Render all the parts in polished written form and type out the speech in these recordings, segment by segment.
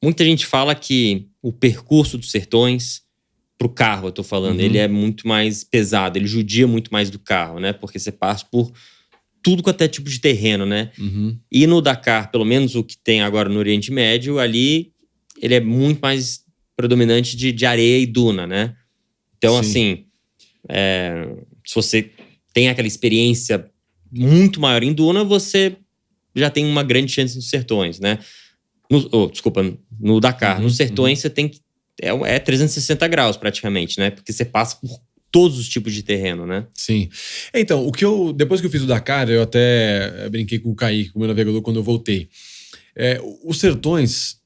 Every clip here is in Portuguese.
muita gente fala que o percurso dos Sertões, pro carro, eu tô falando, ele é muito mais pesado, ele judia muito mais do carro, né? Porque você passa por tudo quanto é tipo de terreno, né? E no Dakar, pelo menos o que tem agora no Oriente Médio, ali ele é muito mais predominante de areia e duna, né? Então, assim, se você tem aquela experiência muito maior em duna, você já tem uma grande chance nos Sertões, né? No Dakar. Nos Sertões você tem que... É 360 graus praticamente, né? Porque você passa por todos os tipos de terreno, né? Sim. Então, depois que eu fiz o Dakar, eu até brinquei com o Kaique, com o meu navegador, quando eu voltei. Os Sertões,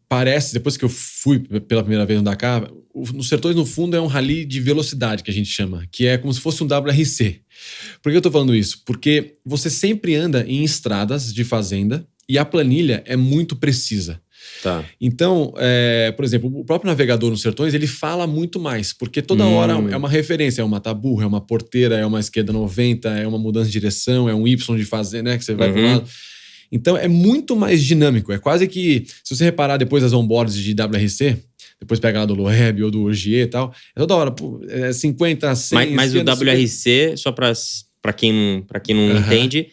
parece, depois que eu fui pela primeira vez no Dakar, nos Sertões, no fundo, é um rally de velocidade, que a gente chama, que é como se fosse um WRC. Por que eu tô falando isso? Porque você sempre anda em estradas de fazenda e a planilha é muito precisa. Tá. Então, por exemplo, o próprio navegador nos Sertões, ele fala muito mais, porque toda hora é uma referência, é uma taburra, é uma porteira, é uma esquerda 90, é uma mudança de direção, é um Y de fazenda, né, que você vai pro lado. Então, é muito mais dinâmico. É quase que, se você reparar depois das onboards de WRC, depois pega lá do Loeb ou do Ogier e tal, é toda hora, 50, 100... Mas o WRC, só pra quem não entende...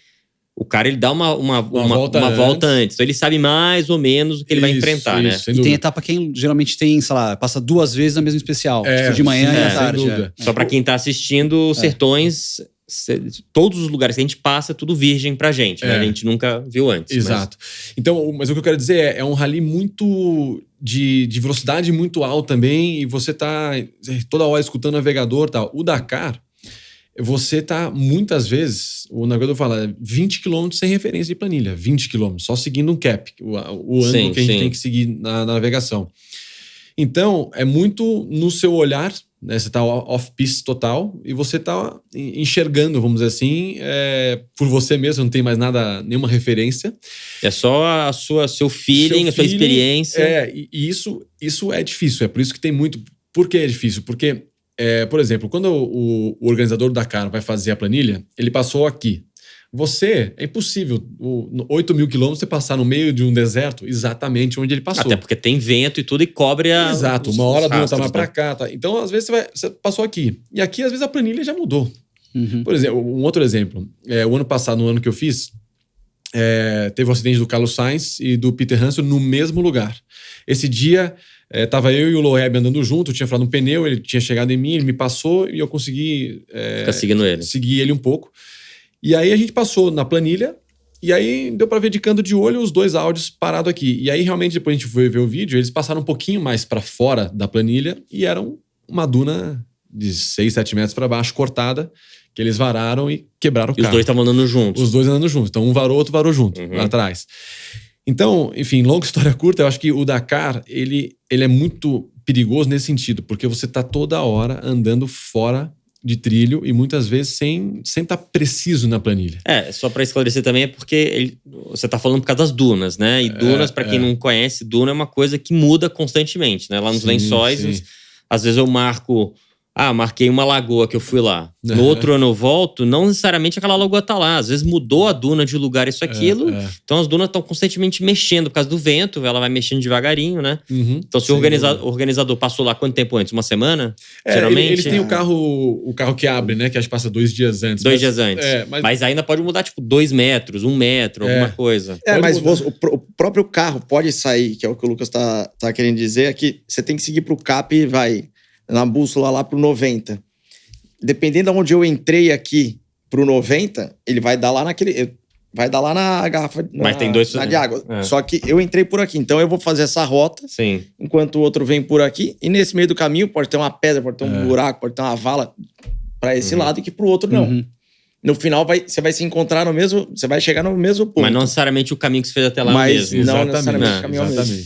O cara, ele dá uma volta antes. Então, ele sabe mais ou menos o que ele vai enfrentar, né? E tem etapa que geralmente tem, sei lá, passa 2 vezes na mesma especial. Tipo, de manhã e à tarde. Só pra quem tá assistindo, Sertões, todos os lugares que a gente passa, tudo virgem pra gente, né? A gente nunca viu antes. Exato. Então, mas o que eu quero dizer é um rally muito de velocidade muito alta também, e você tá toda hora escutando o navegador e tal. O Dakar, você tá, muitas vezes, o navegador fala 20 km sem referência de planilha, 20 km, só seguindo um cap, o ângulo que a gente tem que seguir na navegação. Então, é muito no seu olhar, né? Você tá off-piste total e você tá enxergando, vamos dizer assim, por você mesmo, não tem mais nada, nenhuma referência. É só seu feeling, a sua experiência. E isso é difícil, é por isso que tem muito... Por que é difícil? Porque... por exemplo, quando o organizador do Dakar vai fazer a planilha, ele passou aqui. É impossível, 8 mil quilômetros, você passar no meio de um deserto exatamente onde ele passou. Até porque tem vento e tudo e cobre Exato, uma hora a duna tá mais pra cá. Tá. Então, às vezes, você passou aqui. E aqui, às vezes, a planilha já mudou. Por exemplo, um outro exemplo. O ano passado, no ano que eu fiz, teve o acidente do Carlos Sainz e do Peter Hansel no mesmo lugar. Esse dia... tava eu e o Loeb andando junto, eu tinha falado um pneu, ele tinha chegado em mim, ele me passou e eu consegui seguir ele um pouco. E aí a gente passou na planilha e aí deu pra ver de canto de olho os 2 áudios parados aqui. E aí realmente depois a gente foi ver o vídeo, eles passaram um pouquinho mais pra fora da planilha e eram uma duna de 6, 7 metros pra baixo, cortada, que eles vararam e quebraram o carro. Os 2 estavam andando juntos. Os 2 andando juntos. Então um varou, outro varou junto, lá atrás. Então, enfim, longa história curta, eu acho que o Dakar, ele é muito perigoso nesse sentido, porque você tá toda hora andando fora de trilho e muitas vezes sem estar preciso na planilha. Só pra esclarecer também, é porque você tá falando por causa das dunas, né? E dunas, pra quem não conhece, duna é uma coisa que muda constantemente, né? Lá nos lençóis, às vezes eu marquei uma lagoa que eu fui lá. No outro ano eu volto, não necessariamente aquela lagoa tá lá. Às vezes mudou a duna de lugar, isso, aquilo. Então as dunas estão constantemente mexendo por causa do vento, ela vai mexendo devagarinho, né? Então se o organizador passou lá quanto tempo antes? Uma semana? Geralmente. Eles têm o carro que abre, né? Que acho que passa 2 dias antes. 2 dias antes. Mas ainda pode mudar, tipo, 2 metros, 1 metro, alguma coisa. Mas o próprio carro pode sair, que é o que o Lucas tá querendo dizer, é que você tem que seguir pro cap e vai... na bússola lá pro 90. Dependendo de onde eu entrei aqui pro 90, ele vai dar lá vai dar lá na garrafa Mas tem 2 de água. Só que eu entrei por aqui, então eu vou fazer essa rota, enquanto o outro vem por aqui, e nesse meio do caminho pode ter uma pedra, pode ter um buraco, pode ter uma vala para esse lado e que pro outro não. No final, você vai se encontrar no mesmo... Você vai chegar no mesmo ponto. Mas não necessariamente o caminho que você fez até lá é o mesmo. Não necessariamente o caminho é o mesmo.